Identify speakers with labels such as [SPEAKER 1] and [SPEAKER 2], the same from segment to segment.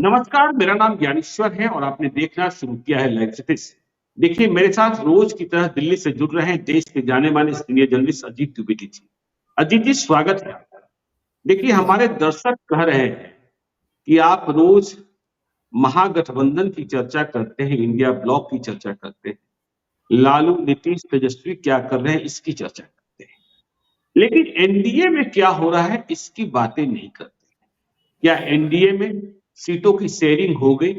[SPEAKER 1] नमस्कार, मेरा नाम ज्ञानेश्वर है और आपने देखना शुरू किया है लाइव सिटीज। देखिए, मेरे साथ रोज की तरह दिल्ली से जुड़ रहे हैं देश के जाने माने सीनियर जर्नलिस्ट अजीत द्विवेदी जी। अजीत जी, स्वागत है। देखिए, हमारे दर्शक कह रहे हैं कि आप रोज महागठबंधन की चर्चा करते हैं, इंडिया ब्लॉक की चर्चा करते हैं, लालू, नीतीश, तेजस्वी क्या कर रहे हैं इसकी चर्चा करते हैं, लेकिन एनडीए में क्या हो रहा है इसकी बातें नहीं करते। क्या एनडीए में सीटों की शेयरिंग हो गई?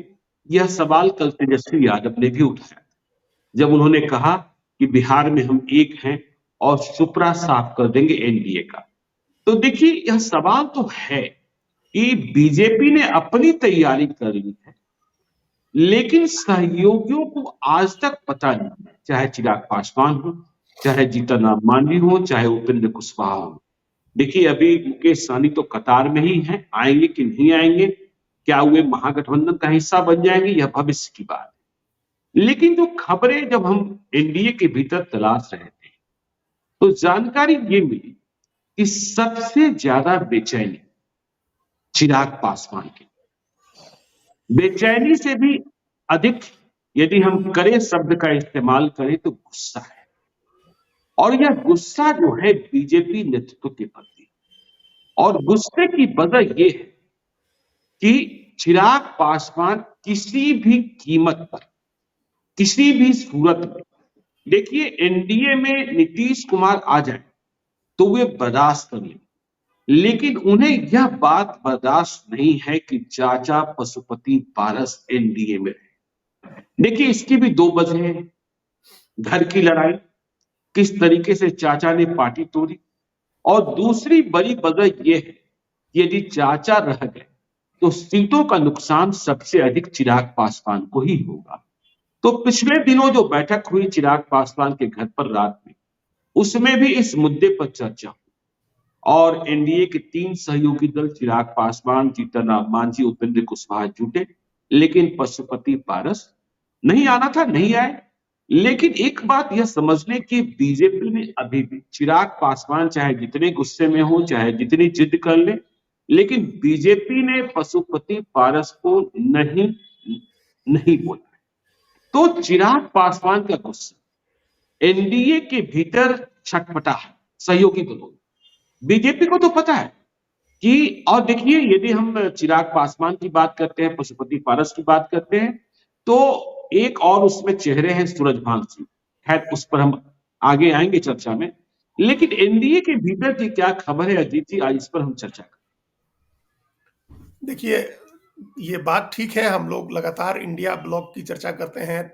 [SPEAKER 1] यह सवाल कल तेजस्वी यादव ने भी उठाया जब उन्होंने कहा कि बिहार में हम एक हैं और सुपड़ा साफ कर देंगे एनडीए का। तो देखिए, यह सवाल तो है कि बीजेपी ने अपनी तैयारी कर ली है, लेकिन सहयोगियों को आज तक पता नहीं, चाहे चिराग पासवान हो, चाहे जीतन राम मांझी हो, चाहे उपेंद्र कुशवाहा हो। देखिए, अभी मुकेश सहनी तो कतार में ही है, आएंगे कि नहीं आएंगे, क्या वे महागठबंधन का हिस्सा बन जाएंगे, यह भविष्य की बात है। लेकिन जो खबरें जब हम एनडीए के भीतर तलाश रहे थे, तो जानकारी ये मिली कि सबसे ज्यादा बेचैनी चिराग पासवान की। बेचैनी से भी अधिक यदि हम करें शब्द का इस्तेमाल करें तो गुस्सा है, और यह गुस्सा जो है बीजेपी नेतृत्व के प्रति। और गुस्से की वजह यह है कि चिराग पासवान किसी भी कीमत पर, किसी भी सूरत में, देखिए, एनडीए में नीतीश कुमार आ जाए तो वे बर्दाश्त कर लें, लेकिन उन्हें यह बात बर्दाश्त नहीं है कि चाचा पशुपति पारस एनडीए में रहे। देखिए, इसकी भी दो वजह है। घर की लड़ाई, किस तरीके से चाचा ने पार्टी तोड़ी, और दूसरी बड़ी वजह यह है कि यदि चाचा रह गए तो सीटों का नुकसान सबसे अधिक चिराग पासवान को ही होगा। तो पिछले दिनों जो बैठक हुई चिराग पासवान के घर पर रात में, उसमें भी इस मुद्दे पर चर्चा हुई, और एनडीए के 3 सहयोगी दल चिराग पासवान, जीतन राम मांझी, उपेंद्र कुशवाहा जुटे, लेकिन पशुपति पारस नहीं आना था, नहीं आए। लेकिन एक बात यह समझने की, बीजेपी ने अभी भी चिराग पासवान चाहे जितने गुस्से में हो, चाहे जितनी जिद कर ले, लेकिन बीजेपी ने पशुपति पारस को नहीं नहीं बोला। तो चिराग पासवान का गुस्सा एनडीए के भीतर छटपटा है सहयोगी दलों। बीजेपी को तो पता है कि, और देखिए, यदि हम चिराग पासवान की बात करते हैं, पशुपति पारस की बात करते हैं, तो एक और उसमें चेहरे हैं सूरजभान सिंह। खैर, उस पर हम आगे आएंगे चर्चा में। लेकिन एनडीए के भीतर की क्या खबर है अजीत जी, आज इस पर हम चर्चा करें।
[SPEAKER 2] देखिए, ये बात ठीक है, हम लोग लगातार इंडिया ब्लॉक की चर्चा करते हैं,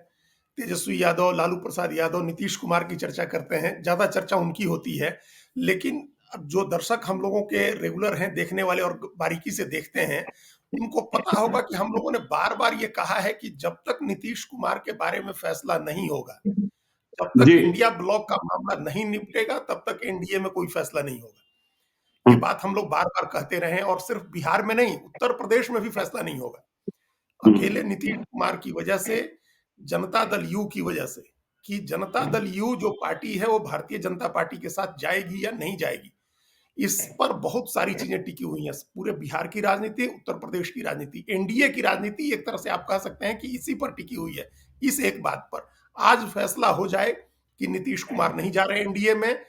[SPEAKER 2] तेजस्वी यादव, लालू प्रसाद यादव, नीतीश कुमार की चर्चा करते हैं, ज्यादा चर्चा उनकी होती है। लेकिन अब जो दर्शक हम लोगों के रेगुलर हैं, देखने वाले और बारीकी से देखते हैं, उनको पता होगा कि हम लोगों ने बार बार ये कहा है कि जब तक नीतीश कुमार के बारे में फैसला नहीं होगा, जब तक इंडिया ब्लॉक का मामला नहीं निपटेगा, तब तक एनडीए में कोई फैसला नहीं होगा। ये बात हम लोग बार बार कहते रहे, और सिर्फ बिहार में नहीं, उत्तर प्रदेश में भी फैसला नहीं होगा। अकेले नीतीश कुमार की वजह से, जनता दल यू की वजह से, कि जनता दल यू जो पार्टी है वो भारतीय जनता पार्टी के साथ जाएगी या नहीं जाएगी, इस पर बहुत सारी चीजें टिकी हुई हैं। पूरे बिहार की राजनीति, उत्तर प्रदेश की राजनीति, एनडीए की राजनीति एक तरह से आप कह सकते हैं कि इसी पर टिकी हुई है, इस एक बात पर। आज फैसला हो जाए कि नीतीश कुमार नहीं जा रहे एनडीए में,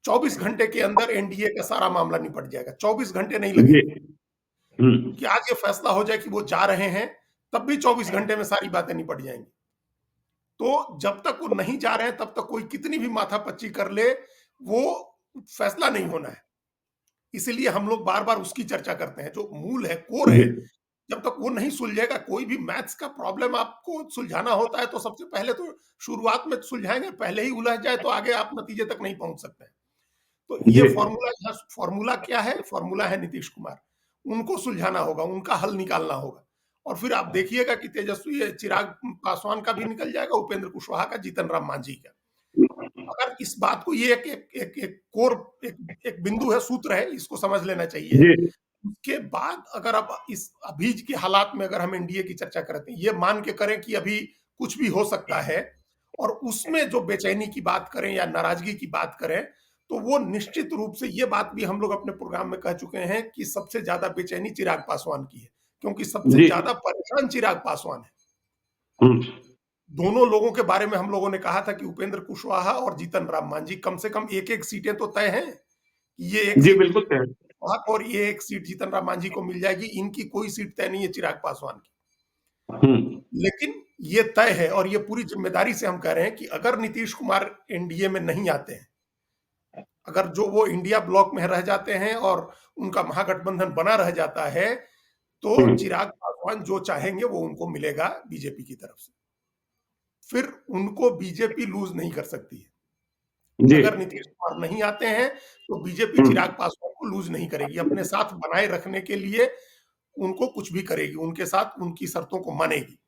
[SPEAKER 2] 24 घंटे के अंदर एनडीए का सारा मामला निपट जाएगा। 24 घंटे नहीं लगेंगे कि आज ये फैसला हो जाए कि वो जा रहे हैं, तब भी 24 घंटे में सारी बातें निपट जाएंगी। तो जब तक वो नहीं जा रहे हैं, तब तक कोई कितनी भी माथापच्ची कर ले, वो फैसला नहीं होना है। इसीलिए हम लोग बार बार उसकी चर्चा करते हैं, जो मूल है, कोर है। जब तक वो नहीं सुलझेगा, कोई भी मैथ्स का प्रॉब्लम आपको सुलझाना होता है तो सबसे पहले तो शुरुआत में सुलझाएंगे, पहले ही उलझ जाए तो आगे आप नतीजे तक नहीं पहुंच सकते हैं। तो ये फॉर्मूला क्या है? फॉर्मूला है नीतीश कुमार। उनको सुलझाना होगा, उनका हल निकालना होगा, और फिर आप देखिएगा कि तेजस्वी, चिराग पासवान का भी निकल जाएगा, उपेंद्र कुशवाहा का, जीतन राम मांझी का। अगर इस बात को, ये एक कोर, एक बिंदु है, सूत्र है, इसको समझ लेना चाहिए। उसके बाद अगर अब इस अभी के हालात में अगर हम एनडीए की चर्चा करते हैं, ये मान के करें कि अभी कुछ भी हो सकता है, और उसमें जो बेचैनी की बात करें या नाराजगी की बात करें, तो वो निश्चित रूप से, ये बात भी हम लोग अपने प्रोग्राम में कह चुके हैं कि सबसे ज्यादा बेचैनी चिराग पासवान की है, क्योंकि सबसे
[SPEAKER 1] जी।
[SPEAKER 2] ज्यादा परेशान चिराग पासवान है।
[SPEAKER 1] हम्म।
[SPEAKER 2] दोनों लोगों के बारे में हम लोगों ने कहा था कि उपेंद्र कुशवाहा और जीतन राम मांझी कम से कम एक एक सीटें तो तय हैं, ये एक
[SPEAKER 1] जी
[SPEAKER 2] सीट
[SPEAKER 1] बिल्कुल तय।
[SPEAKER 2] और ये एक सीट जीतन राम मांझी को मिल जाएगी। इनकी कोई सीट तय नहीं है चिराग पासवान की।
[SPEAKER 1] हम्म।
[SPEAKER 2] लेकिन ये तय है और ये पूरी जिम्मेदारी से हम कह रहे हैं कि अगर नीतीश कुमार एनडीए में नहीं आते हैं, अगर जो वो इंडिया ब्लॉक में रह जाते हैं और उनका महागठबंधन बना रह जाता है, तो
[SPEAKER 1] हम्म।
[SPEAKER 2] चिराग पासवान जो चाहेंगे वो उनको मिलेगा बीजेपी की तरफ से। फिर उनको बीजेपी लूज नहीं कर सकती है।
[SPEAKER 1] जी।
[SPEAKER 2] अगर नीतीश कुमार नहीं आते हैं तो बीजेपी चिराग
[SPEAKER 1] हम्म।
[SPEAKER 2] पासवान को लूज नहीं करेगी, अपने साथ बनाए रखने के लिए उनको कुछ भी करेगी, उनके साथ उनकी शर्तों को मानेगी।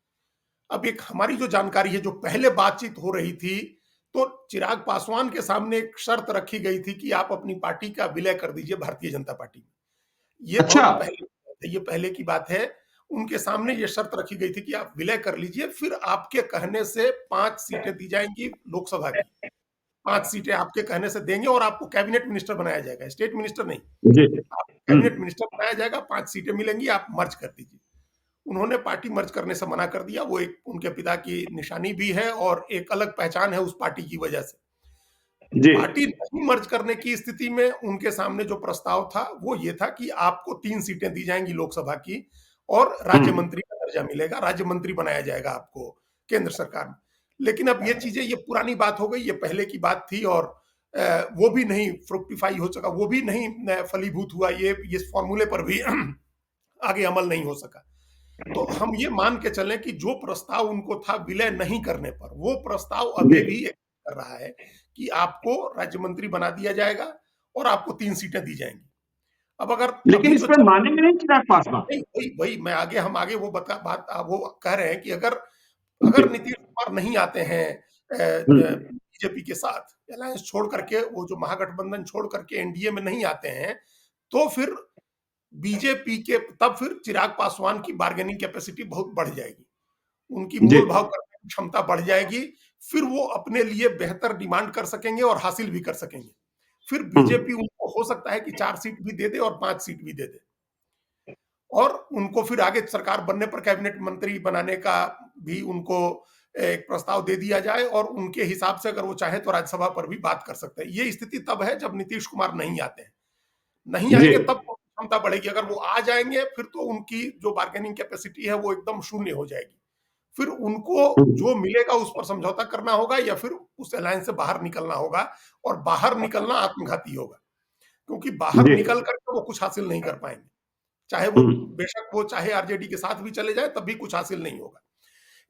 [SPEAKER 2] अब एक हमारी जो जानकारी है, जो पहले बातचीत हो रही थी, तो चिराग पासवान के सामने एक शर्त रखी गई थी कि आप अपनी पार्टी का विलय कर दीजिए भारतीय जनता पार्टी में। ये
[SPEAKER 1] अच्छा।
[SPEAKER 2] बहुत पहले, ये पहले की बात है। उनके सामने ये शर्त रखी गई थी कि आप विलय कर लीजिए, फिर आपके कहने से 5 सीटें दी जाएंगी लोकसभा की। 5 सीटें आपके कहने से देंगे और आपको कैबिनेट मिनिस्टर बनाया जाएगा, स्टेट मिनिस्टर नहीं।
[SPEAKER 1] जी।
[SPEAKER 2] आपको कैबिनेट मिनिस्टर बनाया जाएगा, 5 सीटें मिलेंगी, आप मर्ज कर दीजिए। उन्होंने पार्टी मर्ज करने से मना कर दिया। वो एक उनके पिता की निशानी भी है और एक अलग पहचान है उस पार्टी की वजह से।
[SPEAKER 1] जी।
[SPEAKER 2] पार्टी नहीं मर्ज करने की स्थिति में उनके सामने जो प्रस्ताव था वो ये था कि आपको 3 सीटें दी जाएंगी लोकसभा की और राज्य
[SPEAKER 1] हम्म।
[SPEAKER 2] मंत्री का दर्जा मिलेगा, राज्य मंत्री बनाया जाएगा आपको केंद्र सरकार में। लेकिन अब ये चीजें, ये पुरानी बात हो गई, ये पहले की बात थी और वो भी नहीं फ्रुक्टिफाई हो सका, वो भी नहीं फलीभूत हुआ, ये इस फॉर्मूले पर भी आगे अमल नहीं हो सका। तो हम ये मान के चलें कि जो प्रस्ताव उनको था विलय नहीं करने पर, वो प्रस्ताव
[SPEAKER 1] जी।
[SPEAKER 2] अभी भी कर रहा है कि आपको राज्य मंत्री बना दिया जाएगा और आपको 3 सीटें दी जाएंगी। अब अगर
[SPEAKER 1] लेकिन
[SPEAKER 2] अभी
[SPEAKER 1] इस
[SPEAKER 2] जो
[SPEAKER 1] पर
[SPEAKER 2] चल
[SPEAKER 1] मानेंगे नहीं चिराग पासवान।
[SPEAKER 2] नहीं, वही वही मैं आगे, हम आगे वो बता बात वो कह रहे हैं कि अगर
[SPEAKER 1] जी।
[SPEAKER 2] अगर नीतीश कुमार नहीं आते हैं
[SPEAKER 1] हम्म।
[SPEAKER 2] बीजेपी के साथ अलायंस छोड़ करके, वो जो महागठबंधन छोड़ करके एनडीए में नहीं आते हैं, तो फिर बीजेपी के, तब फिर चिराग पासवान की बार्गेनिंग कैपेसिटी बहुत बढ़ जाएगी, उनकी
[SPEAKER 1] जी।
[SPEAKER 2] मोल भाव करने की क्षमता बढ़ जाएगी। फिर वो अपने लिए बेहतर डिमांड कर सकेंगे और हासिल भी कर सकेंगे। फिर बीजेपी
[SPEAKER 1] हम्म।
[SPEAKER 2] उनको हो सकता है कि 4 सीट भी दे दे और 5 सीट भी दे दे और उनको फिर आगे सरकार बनने पर कैबिनेट मंत्री बनाने का भी उनको एक प्रस्ताव दे दिया जाए और उनके हिसाब से अगर वो चाहे तो राज्यसभा पर भी बात कर सकते हैं। ये स्थिति तब है जब नीतीश कुमार नहीं आते हैं। नहीं
[SPEAKER 1] जी।
[SPEAKER 2] आएंगे तब तो क्षमता बढ़ेगी, अगर वो आ जाएंगे फिर तो उनकी जो बार्गेनिंग कैपेसिटी है वो एकदम शून्य हो जाएगी। फिर उनको
[SPEAKER 1] हम्म।
[SPEAKER 2] जो मिलेगा उस पर समझौता करना होगा या फिर उस अलायंस से बाहर निकलना होगा और बाहर निकलना आत्मघाती होगा, क्योंकि बाहर
[SPEAKER 1] जी।
[SPEAKER 2] निकल करके वो कुछ हासिल नहीं कर पाएंगे। चाहे वो,
[SPEAKER 1] हम्म।
[SPEAKER 2] बेशक वो चाहे आरजेडी के साथ भी चले जाए तब भी कुछ हासिल नहीं होगा।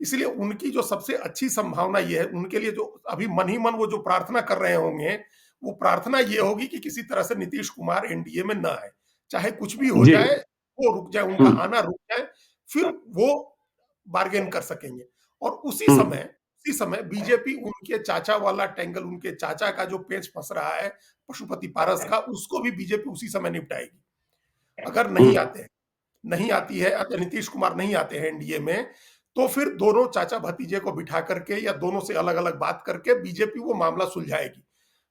[SPEAKER 2] इसलिए उनकी जो सबसे अच्छी संभावना ये है, उनके लिए जो अभी मन ही मन वो जो प्रार्थना कर रहे होंगे, वो प्रार्थना ये होगी कि किसी तरह से नीतीश कुमार एनडीए में ना आए, चाहे कुछ भी हो
[SPEAKER 1] जी।
[SPEAKER 2] जाए, वो रुक जाए, उनका
[SPEAKER 1] हम्म।
[SPEAKER 2] आना रुक जाए, फिर वो बार्गेन कर सकेंगे। और
[SPEAKER 1] हम्म।
[SPEAKER 2] उसी समय बीजेपी उनके चाचा वाला टेंगल, उनके चाचा का जो पेच फंस रहा है पशुपति पारस का, उसको भी बीजेपी उसी समय निपटाएगी। अगर नहीं
[SPEAKER 1] हम्म।
[SPEAKER 2] आते हैं, नहीं आती है, अगर नीतीश कुमार नहीं आते हैं एनडीए में, तो फिर दोनों चाचा भतीजे को बिठा करके या दोनों से अलग अलग बात करके बीजेपी वो मामला सुलझाएगी।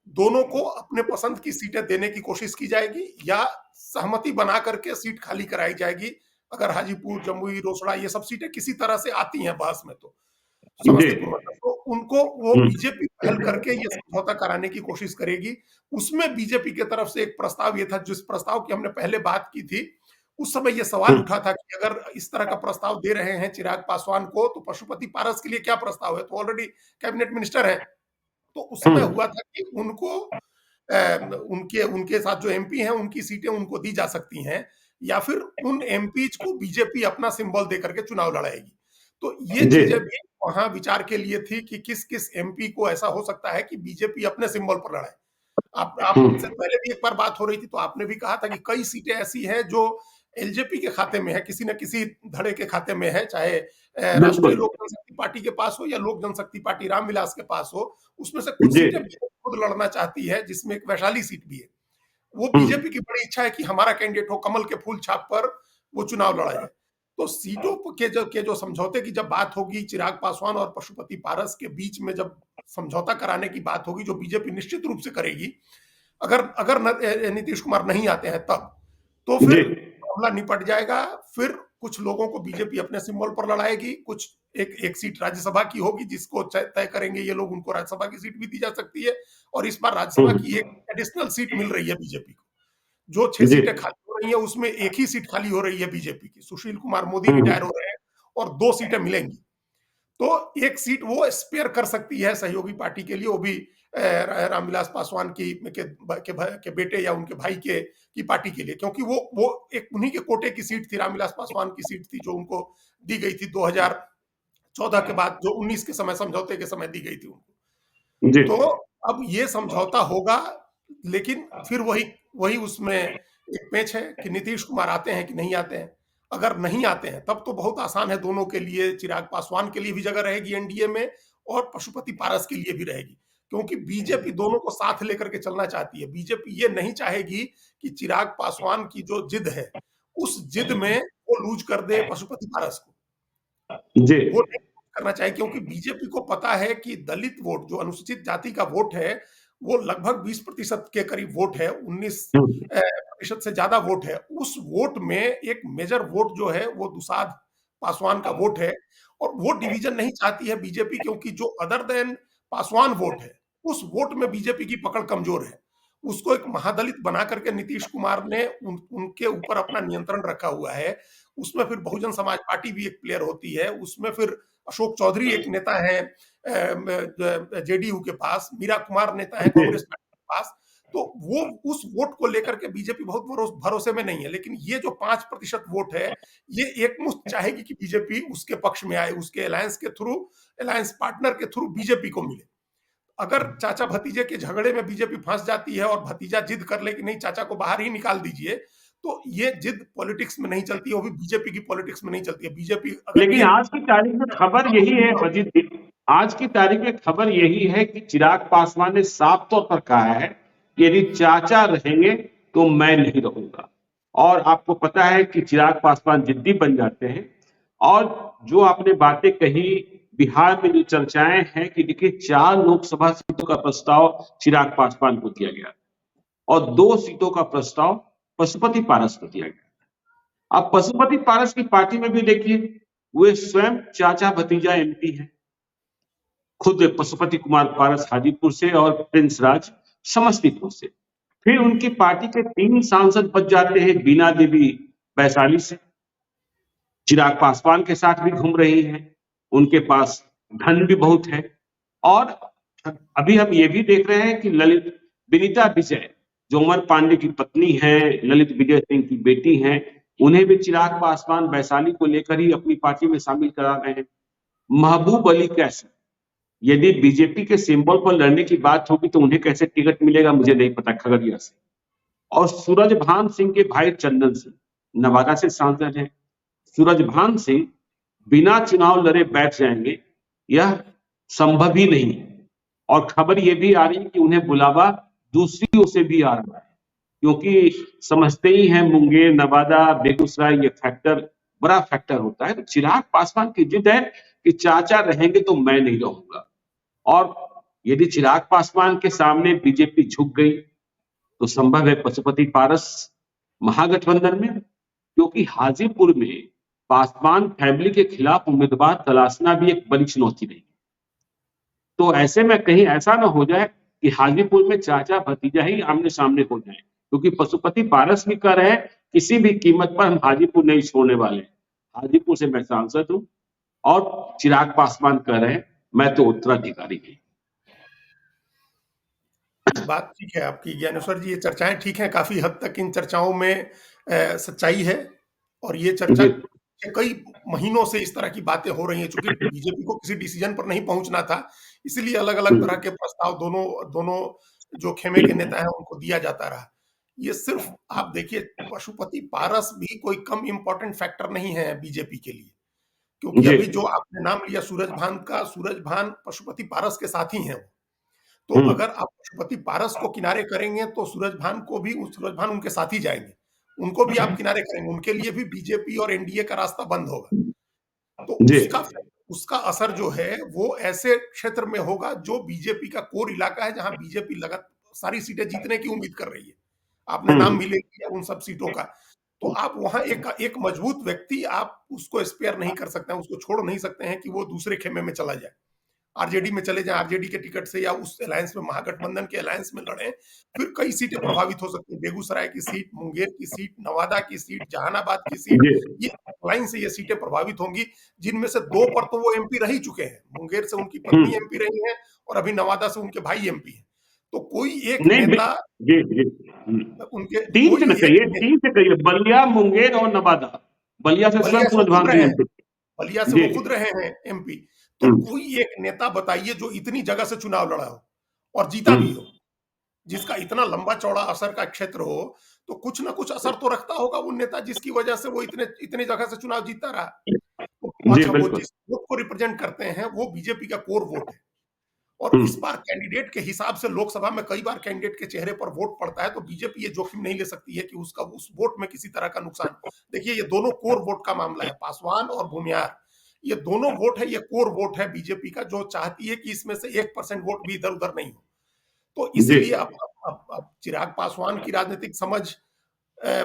[SPEAKER 2] दोनों को अपने पसंद की सीटें देने की कोशिश की जाएगी या सहमति बना करके सीट खाली कराई जाएगी। अगर हाजीपुर, जमुई, रोसड़ा ये सब सीटें किसी तरह से आती हैं बहस में, तो
[SPEAKER 1] जी।
[SPEAKER 2] समस्तीपुर में, तो उनको वो
[SPEAKER 1] हम्म।
[SPEAKER 2] बीजेपी पहल करके ये समझौता कराने की कोशिश करेगी। उसमें बीजेपी की तरफ से एक प्रस्ताव ये था, जिस प्रस्ताव की हमने पहले बात की थी, उस समय ये सवाल
[SPEAKER 1] हम्म।
[SPEAKER 2] उठा था कि अगर इस तरह का प्रस्ताव दे रहे हैं चिराग पासवान को, तो पशुपति पारस के लिए क्या प्रस्ताव है, तो ऑलरेडी कैबिनेट मिनिस्टर है। तो उस समय
[SPEAKER 1] हम्म।
[SPEAKER 2] हुआ था कि उनको उनके उनके साथ जो एमपी हैं उनकी सीटें उनको दी जा सकती हैं या फिर उन एमपीज को बीजेपी अपना सिंबल दे करके चुनाव लड़ाएगी। तो ये
[SPEAKER 1] जी।
[SPEAKER 2] चीजें भी वहां विचार के लिए थी कि किस किस एमपी को ऐसा हो सकता है कि बीजेपी अपने सिंबल पर लड़ाए। आपसे
[SPEAKER 1] हम्म।
[SPEAKER 2] पहले भी एक बार बात हो रही थी तो आपने भी कहा था कि कई सीटें ऐसी हैं जो एलजेपी के खाते में है, किसी न किसी धड़े के खाते में है, चाहे राष्ट्रीय
[SPEAKER 1] बिल्कुल।
[SPEAKER 2] लोक जनशक्ति पार्टी के पास हो या लोक जनशक्ति पार्टी रामविलास के पास हो। उसमें से कुछ
[SPEAKER 1] जी।
[SPEAKER 2] सीटें खुद लड़ना चाहती है, जिसमें एक वैशाली सीट भी है। वो
[SPEAKER 1] हम्म।
[SPEAKER 2] बीजेपी की बड़ी इच्छा है कि हमारा कैंडिडेट हो, कमल के फूल छाप पर वो चुनाव लड़ा जाए। तो सीटों के जो समझौते की जब बात होगी चिराग पासवान और पशुपति पारस के बीच में, जब समझौता कराने की बात होगी, जो बीजेपी निश्चित रूप से करेगी, अगर अगर नीतीश कुमार नहीं आते हैं तब, तो
[SPEAKER 1] जी।
[SPEAKER 2] फिर मामला निपट जाएगा। फिर कुछ लोगों को बीजेपी अपने सिंबल पर लड़ाएगी, कुछ एक सीट राज्यसभा की होगी जिसको तय करेंगे ये लोग, उनको राज्यसभा की सीट भी दी जा सकती है। और इस बार राज्यसभा की एक एडिशनल सीट मिल रही है बीजेपी को। जो 6
[SPEAKER 1] जी।
[SPEAKER 2] सीटें खाली हो रही है उसमें एक ही सीट खाली हो रही है बीजेपी की। सुशील कुमार मोदी
[SPEAKER 1] हम्म।
[SPEAKER 2] रिटायर हो रहे हैं और 2 सीटें मिलेंगी। तो एक सीट वो स्पेयर कर सकती है सहयोगी पार्टी के लिए, वो भी रामविलास पासवान के बेटे या उनके भाई के की पार्टी के लिए, क्योंकि वो एक उन्हीं के कोटे की सीट थी, रामविलास पासवान की सीट थी जो उनको दी गई थी 2014 के बाद, जो 19 के समय समझौते के समय दी गई थी उनको।
[SPEAKER 1] जी।
[SPEAKER 2] तो अब ये समझौता होगा, लेकिन फिर वही वही उसमें एक पेच है कि नीतीश कुमार आते हैं कि नहीं आते हैं। अगर नहीं आते हैं तब तो बहुत आसान है दोनों के लिए, चिराग पासवान के लिए भी जगह रहेगी एनडीए में और पशुपति पारस के लिए भी रहेगी, क्योंकि बीजेपी दोनों को साथ लेकर के चलना चाहती है। बीजेपी ये नहीं चाहेगी कि चिराग पासवान की जो जिद है, उस जिद में वो लूज कर दे पशुपति पारस को।
[SPEAKER 1] जी।
[SPEAKER 2] वो नहीं करना चाहिए, क्योंकि बीजेपी को पता है कि दलित वोट, जो अनुसूचित जाति का वोट है, वो लगभग 20% के करीब वोट है, 19
[SPEAKER 1] हम्म।
[SPEAKER 2] प्रतिशत से ज्यादा वोट है। उस वोट में एक मेजर वोट जो है वो दुसाध पासवान का वोट है, और वो डिवीजन नहीं चाहती है बीजेपी, क्योंकि जो अदर देन पासवान वोट है, उस वोट में बीजेपी की पकड़ कमजोर है। उसको एक महादलित बना करके नीतीश कुमार ने उनके ऊपर अपना नियंत्रण रखा हुआ है। उसमें फिर बहुजन समाज पार्टी भी एक प्लेयर होती है, उसमें फिर अशोक चौधरी एक नेता है जेडीयू के पास, मीरा कुमार नेता है
[SPEAKER 1] जी।
[SPEAKER 2] कांग्रेस पार्टी के पास। तो वो उस वोट को लेकर के बीजेपी बहुत भरोसे में नहीं है। लेकिन ये जो 5% वोट है, ये एकमुश्त चाहेगी कि बीजेपी उसके पक्ष में आए, उसके अलायंस के थ्रू, अलायंस पार्टनर के थ्रू बीजेपी को मिले। अगर चाचा भतीजे के झगड़े में बीजेपी फंस जाती है और भतीजा जिद कर ले कि नहीं चाचा को बाहर ही निकाल दीजिए, तो ये जिद पॉलिटिक्स में नहीं चलती है, वो भी बीजेपी की पॉलिटिक्स में नहीं चलती है। बीजेपी अगर
[SPEAKER 1] लेकिन
[SPEAKER 2] ये
[SPEAKER 1] आज की तारीख में खबर यही है मजीद जी, आज की तारीख में खबर यही है कि चिराग पासवान ने साफ तौर पर कहा है कि यदि चाचा रहेंगे तो मैं नहीं रहूंगा। और आपको पता है कि चिराग पासवान जिद्दी बन जाते हैं। और जो आपने बातें कही, बिहार में जो चर्चाएं हैं कि देखिए 4 लोकसभा सीटों का प्रस्ताव चिराग पासवान को दिया गया और 2 सीटों का प्रस्ताव पशुपति पारस को दिया गया। अब पशुपति पारस की पार्टी में भी देखिए, वे स्वयं चाचा भतीजा एमपी हैं। खुद पशुपति कुमार पारस हाजीपुर से और प्रिंस राज समस्तीपुर से। फिर उनकी पार्टी के 3 सांसद बच जाते हैं, बीना देवी वैशाली से, चिराग पासवान के साथ भी घूम रही हैं, उनके पास धन भी बहुत है। और अभी हम ये भी देख रहे हैं कि ललित विनीता विजय, जो अमर पांडे की पत्नी है, ललित विजय सिंह की बेटी हैं, उन्हें भी चिराग पासवान वैशाली को लेकर ही अपनी पार्टी में शामिल करा रहे हैं। महबूब अली कैसर, यदि बीजेपी के सिंबल पर लड़ने की बात होगी तो उन्हें कैसे टिकट मिलेगा मुझे नहीं पता, खगड़िया से। और सूरजभान सिंह के भाई चंदन सिंह नवादा से सांसद हैं। सूरजभान सिंह बिना चुनाव लड़े बैठ जाएंगे, यह संभव ही नहीं है। और खबर यह भी आ रही है कि उन्हें बुलावा दूसरी ओर से भी आ रहा है, क्योंकि समझते ही हैं मुंगेर, नवादा, बेगूसराय, ये फैक्टर बड़ा फैक्टर होता है। तो चिराग पासवान की जिद है कि चाचा रहेंगे तो मैं नहीं रहूंगा। और यदि चिराग पासवान के सामने बीजेपी झुक गई तो संभव है पशुपति पारस महागठबंधन में, क्योंकि हाजीपुर में पासवान फैमिली के खिलाफ उम्मीदवार तलाशना भी एक बड़ी चुनौती रही। तो ऐसे में कहीं ऐसा ना हो जाए कि हाजीपुर में चाचा भतीजा ही आमने सामने हो जाए, क्योंकि पशुपति पारस भी कह रहे हैं किसी भी कीमत पर हम हाजीपुर नहीं छोड़ने वाले। हाजीपुर से मैं सांसद हूं। और चिराग पासवान कह रहे हैं मैं तो उत्तराधिकारी नहीं।
[SPEAKER 2] बात ठीक है आपकी ज्ञानेश्वर जी, ये चर्चाएं ठीक हैं, काफी हद तक इन चर्चाओं में सच्चाई है। और ये चर्चा
[SPEAKER 1] जी।
[SPEAKER 2] कई महीनों से इस तरह की बातें हो रही हैं, चूंकि बीजेपी को किसी डिसीजन पर नहीं पहुंचना था, इसलिए अलग अलग तरह के प्रस्ताव दोनों दोनों जो खेमे के नेता हैं उनको दिया जाता रहा। ये सिर्फ आप देखिए, पशुपति पारस भी कोई कम इंपॉर्टेंट फैक्टर नहीं है बीजेपी के लिए, क्योंकि
[SPEAKER 1] जी।
[SPEAKER 2] अभी जो आपने नाम लिया सूरजभान का, सूरजभान पशुपति पारस के साथ ही हैं। तो
[SPEAKER 1] हम्म।
[SPEAKER 2] अगर आप पशुपति पारस को किनारे करेंगे तो सूरजभान उनके साथ ही जाएंगे, उनको भी आप किनारे करेंगे, उनके लिए भी बीजेपी और एनडीए का रास्ता बंद होगा। तो
[SPEAKER 1] जी।
[SPEAKER 2] उसका असर जो है वो ऐसे क्षेत्र में होगा जो बीजेपी का कोर इलाका है, जहां बीजेपी लगातार सारी सीटें जीतने की उम्मीद कर रही है। आपने नाम
[SPEAKER 1] हम्म।
[SPEAKER 2] भी ले लिया उन सब सीटों का। तो आप वहां एक मजबूत व्यक्ति आप उसको स्पेयर नहीं कर सकते हैं, उसको छोड़ नहीं सकते हैं कि वो दूसरे खेमे में चला जाए, आरजेडी में चले जाएं, आरजेडी के टिकट से या उस अलायंस में, महागठबंधन के अलायंस में लड़ें, फिर कई सीटें प्रभावित हो सकती हैं। बेगूसराय की सीट, मुंगेर की सीट, नवादा की सीट, जहानाबाद की सीट,
[SPEAKER 1] जी
[SPEAKER 2] ये लाइन से ये सीटें प्रभावित होंगी, जिनमें से 2 पर तो वो एमपी रह ही चुके हैं। मुंगेर से उनकी पत्नी
[SPEAKER 1] हम्म
[SPEAKER 2] एमपी रही हैं और अभी नवादा से उनके भाई एमपी हैं। तो कोई एक
[SPEAKER 1] नहीं
[SPEAKER 2] नेता
[SPEAKER 1] जी जी
[SPEAKER 2] उनके,
[SPEAKER 1] तीन से
[SPEAKER 2] कोई
[SPEAKER 1] न
[SPEAKER 2] एक
[SPEAKER 1] कहिए, तीन से कहिए, बलिया, मुंगेर और नवादा। बलिया से स्वयं
[SPEAKER 2] बलिया से वो
[SPEAKER 1] सूरज
[SPEAKER 2] खुद
[SPEAKER 1] भान
[SPEAKER 2] रहे
[SPEAKER 1] जी
[SPEAKER 2] हैं,
[SPEAKER 1] एमपी।
[SPEAKER 2] बलिया से
[SPEAKER 1] जी
[SPEAKER 2] वो खुद रहे हैं एमपी। तो
[SPEAKER 1] हम्म
[SPEAKER 2] कोई एक नेता बताइए जो इतनी जगह से चुनाव लड़ा हो और जीता भी
[SPEAKER 1] हम्म
[SPEAKER 2] हो, जिसका इतना लंबा चौड़ा असर का क्षेत्र हो, तो कुछ ना कुछ असर तो रखता होगा वो नेता, जिसकी वजह से वो इतने इतनी जगह से चुनाव जीतता रहा। तो
[SPEAKER 1] जी
[SPEAKER 2] अच्छा, वो
[SPEAKER 1] बिल्कुल।
[SPEAKER 2] जिस वोट को रिप्रेजेंट करते हैं वो बीजेपी का कोर वोट है, और इस
[SPEAKER 1] हम्म
[SPEAKER 2] बार कैंडिडेट के हिसाब से लोकसभा में कई बार कैंडिडेट के चेहरे पर वोट पड़ता है, तो बीजेपी ये जोखिम नहीं ले सकती है कि उसका उस वोट में किसी तरह का नुकसान। देखिए, ये दोनों कोर वोट का मामला है, पासवान और भूमियार, ये दोनों वोट है, ये कोर वोट है बीजेपी का, जो चाहती है कि इसमें से 1% वोट भी इधर उधर नहीं हो। तो
[SPEAKER 1] जी
[SPEAKER 2] इसीलिए अब चिराग पासवान की राजनीतिक समझ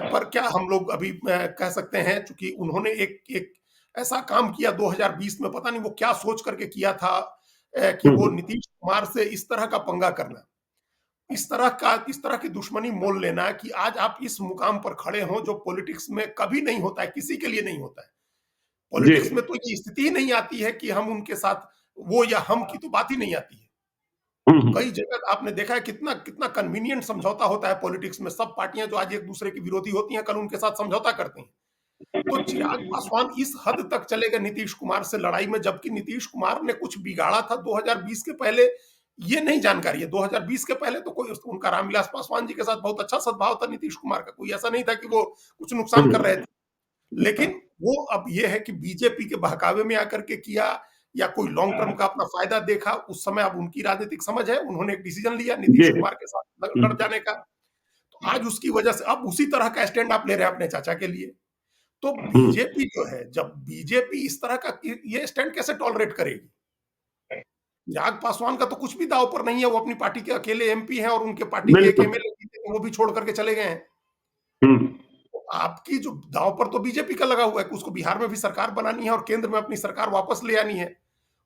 [SPEAKER 2] पर क्या हम लोग अभी कह सकते हैं, चूंकि उन्होंने एक एक ऐसा काम किया 2020 में, पता नहीं वो क्या सोच करके किया था, कि वो
[SPEAKER 1] हम्म
[SPEAKER 2] नीतीश कुमार से इस तरह का पंगा करना, इस तरह की दुश्मनी मोल लेना कि आज आप इस मुकाम पर खड़े हों, जो पॉलिटिक्स में कभी नहीं होता है, किसी के लिए नहीं होता है।
[SPEAKER 1] जी
[SPEAKER 2] पॉलिटिक्स में तो ये स्थिति ही नहीं आती है कि हम उनके साथ, वो या हम की तो बात ही नहीं आती है।
[SPEAKER 1] हम्म
[SPEAKER 2] कई जगह आपने देखा है कितना कितना कन्वीनियंट समझौता होता है पॉलिटिक्स में, सब पार्टियां जो आज एक दूसरे की विरोधी होती हैं, कल उनके साथ समझौता करती हैं। तो चिराग पासवान इस हद तक चले गए नीतीश कुमार से लड़ाई में, जबकि नीतीश कुमार ने कुछ बिगाड़ा था 2020 के पहले, ये नहीं जानकारी है। 2020 के पहले तो कोई उनका रामविलास पासवान जी के साथ बहुत अच्छा सद्भाव था नीतीश कुमार का, कोई ऐसा नहीं था कि वो कुछ नुकसान कर रहे थे। लेकिन वो अब ये है कि बीजेपी के बहकावे में आकर के किया, या कोई लॉन्ग टर्म का अपना फायदा देखा, उस समय अब उनकी राजनीतिक समझ है, उन्होंने एक डिसीजन लिया नीतीश
[SPEAKER 1] जी
[SPEAKER 2] कुमार के साथ लड़ जाने का। तो आज उसकी वजह से अब उसी तरह का स्टैंड आप ले रहे हैं अपने चाचा के लिए। तो
[SPEAKER 1] हम्म
[SPEAKER 2] बीजेपी जो है, जब बीजेपी इस तरह का ये स्टैंड कैसे टॉलरेट करेगी? चिराग पासवान का तो कुछ भी दांव पर नहीं है, वो अपनी पार्टी के अकेले एमपी हैं और उनके पार्टी के एक
[SPEAKER 1] बिल्कुल।
[SPEAKER 2] एमएलए जीते थे, वो भी छोड़ करके चले गए हैं।
[SPEAKER 1] हम्म
[SPEAKER 2] तो आपकी जो दांव पर तो बीजेपी का लगा हुआ है कि उसको बिहार में भी सरकार बनानी है और केंद्र में अपनी सरकार वापस ले आनी है।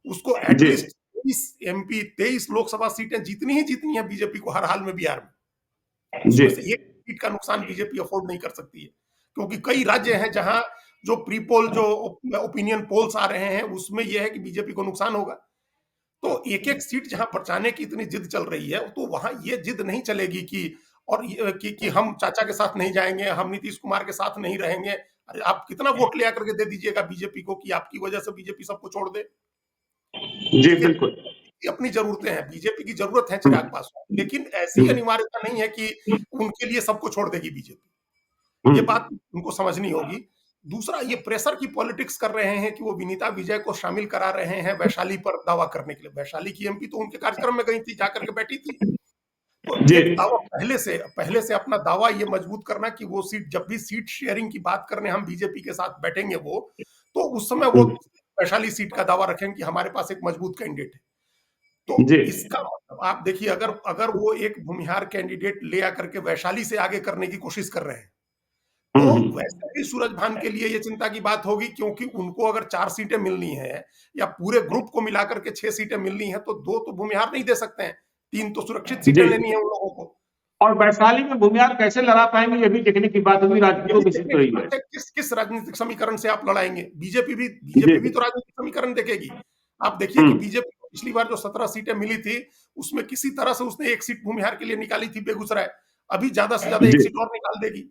[SPEAKER 2] उसको
[SPEAKER 1] जी
[SPEAKER 2] एटलीस्ट 23 एमपी, 23 लोकसभा सीटें जीतनी ही जीतनी है बीजेपी को हर हाल में बिहार में।
[SPEAKER 1] जी
[SPEAKER 2] उसमें से एक सीट का नुकसान बीजेपी अफोर्ड नहीं कर सकती है, क्योंकि कई राज्य हैं जहां जो प्री पोल, जो ओपिनियन पोल्स आ रहे हैं, उसमें यह है कि बीजेपी को नुकसान होगा। तो एक एक सीट जहां बचाने की इतनी जिद चल रही है, तो वहां ये जिद नहीं चलेगी कि, और कि हम चाचा के साथ नहीं जाएंगे, हम नीतीश कुमार के साथ नहीं रहेंगे। अरे आप कितना वोट ले आकर के दे दीजिएगा बीजेपी को कि आपकी वजह से बीजेपी सबको छोड़ दे?
[SPEAKER 1] जी
[SPEAKER 2] देखिए,
[SPEAKER 1] बिल्कुल।
[SPEAKER 2] की अपनी जरूरतें हैं, बीजेपी की जरूरत है चिराग
[SPEAKER 1] हम्म
[SPEAKER 2] पासवान, लेकिन ऐसी
[SPEAKER 1] हम्म
[SPEAKER 2] अनिवार्यता नहीं है कि उनके लिए सबको छोड़ देगी बीजेपी। ये
[SPEAKER 1] हम्म
[SPEAKER 2] बात उनको समझनी होगी। दूसरा, ये प्रेशर की पॉलिटिक्स कर रहे हैं कि वो विनीता विजय को शामिल करा रहे हैं वैशाली पर दावा करने के लिए। वैशाली की एमपी तो उनके कार्यक्रम में गई थी, जाकर के बैठी थी। तो
[SPEAKER 1] जी
[SPEAKER 2] एक दावा पहले से अपना दावा ये मजबूत करना कि वो सीट, जब भी सीट शेयरिंग की बात करने हम बीजेपी के साथ बैठेंगे वो, तो उस समय वो
[SPEAKER 1] हम्म
[SPEAKER 2] वैशाली सीट का दावा रखेंगे कि हमारे पास एक मजबूत कैंडिडेट है। तो
[SPEAKER 1] जी
[SPEAKER 2] इसका मतलब आप देखिए, अगर अगर वो एक भूमिहार कैंडिडेट ले आकर के वैशाली से आगे करने की कोशिश कर रहे हैं, तो
[SPEAKER 1] हम्म
[SPEAKER 2] वैसे भी सूरज भान के लिए ये चिंता की बात होगी, क्योंकि उनको अगर 4 सीटें मिलनी है, या पूरे ग्रुप को मिलाकर के 6 सीटें मिलनी है, तो 2 तो भूमिहार नहीं दे सकते हैं, 3 तो सुरक्षित सीटें
[SPEAKER 1] जी
[SPEAKER 2] लेनी है उन लोगों को।
[SPEAKER 1] और वैशाली में भूमिहार कैसे लड़ा पाएंगे, ये भी देखने की बात होगी,
[SPEAKER 2] ये
[SPEAKER 1] राजनीतिक
[SPEAKER 2] भी
[SPEAKER 1] विस्तृत
[SPEAKER 2] देखने की
[SPEAKER 1] रही है।
[SPEAKER 2] बात है, किस किस राजनीतिक समीकरण से आप लड़ाएंगे।
[SPEAKER 1] जी
[SPEAKER 2] बीजेपी भी तो राजनीतिक समीकरण देखेगी। आप देखिए कि
[SPEAKER 1] हम्म
[SPEAKER 2] बीजेपी को पिछली बार जो 17 सीटें मिली थी, उसमें किसी तरह से उसने एक सीट भूमिहार के लिए निकाली थी, बेगूसराय। अभी ज्यादा से ज्यादा
[SPEAKER 1] जी
[SPEAKER 2] एक सीट और निकाल देगी।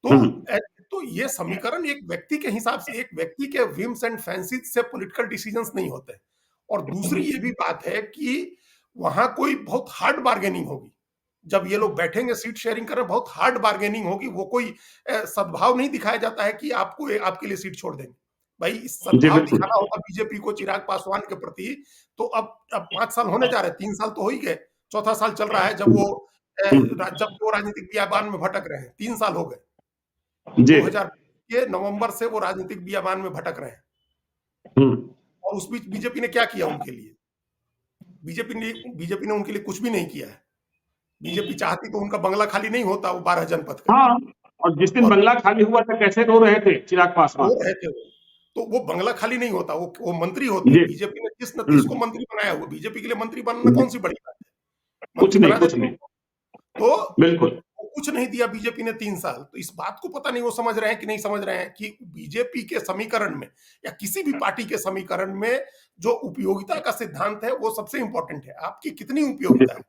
[SPEAKER 2] तो
[SPEAKER 1] हम्म
[SPEAKER 2] तो ये समीकरण एक व्यक्ति के हिसाब से, एक व्यक्ति के विम्स एंड फैंसीज से पॉलिटिकल डिसीजंस नहीं होते। और दूसरी ये भी बात है कि वहां कोई बहुत हार्ड बार्गेनिंग होगी। जब ये लोग बैठेंगे सीट शेयरिंग कर रहे, बहुत हार्ड बार्गेनिंग होगी। वो कोई सद्भाव नहीं दिखाया जाता है कि आपके लिए सीट छोड़ देंगे। भाई,
[SPEAKER 1] जी
[SPEAKER 2] सद्भाव
[SPEAKER 1] बिल्कुल।
[SPEAKER 2] दिखाना होगा बीजेपी को चिराग पासवान के प्रति। तो अब 5 साल होने जा रहे हैं, 3 साल तो हो ही गए, चौथा साल चल रहा है जब वो राजनीतिक बियाबान में भटक रहे हैं। 3 साल हो गए,
[SPEAKER 1] जी
[SPEAKER 2] 2000 के नवंबर से वो राजनीतिक बियाबान में भटक रहे हैं।
[SPEAKER 1] हम्म
[SPEAKER 2] और उस बीच बीजेपी ने क्या किया उनके लिए? बीजेपी ने उनके लिए कुछ भी नहीं किया है। बीजेपी चाहती तो उनका बंगला खाली नहीं होता, वो 12 जनपद का।
[SPEAKER 1] हाँ और जिस दिन
[SPEAKER 2] और
[SPEAKER 1] बंगला खाली हुआ था कैसे रो रहे थे चिराग
[SPEAKER 2] वो
[SPEAKER 1] पासवान।
[SPEAKER 2] रहे थे वो। तो वो बंगला खाली नहीं होता, वो मंत्री होते हैं।
[SPEAKER 1] जी।
[SPEAKER 2] बीजेपी ने जिस नीतीश को मंत्री बनाया, वो बीजेपी के लिए मंत्री बनना कौन सी बड़ी बात है,
[SPEAKER 1] कुछ
[SPEAKER 2] मंत्री
[SPEAKER 1] नहीं,
[SPEAKER 2] बना
[SPEAKER 1] कुछ
[SPEAKER 2] देते
[SPEAKER 1] नहीं।
[SPEAKER 2] उनको। तो
[SPEAKER 1] बिल्कुल।
[SPEAKER 2] वो कुछ नहीं दिया बीजेपी ने 3 साल। तो इस बात को पता नहीं वो समझ रहे हैं कि नहीं समझ रहे हैं कि बीजेपी के समीकरण में या किसी भी पार्टी के समीकरण में जो उपयोगिता का सिद्धांत है वो सबसे इंपॉर्टेंट है। आपकी कितनी
[SPEAKER 1] जी।
[SPEAKER 2] उपयोगिता है,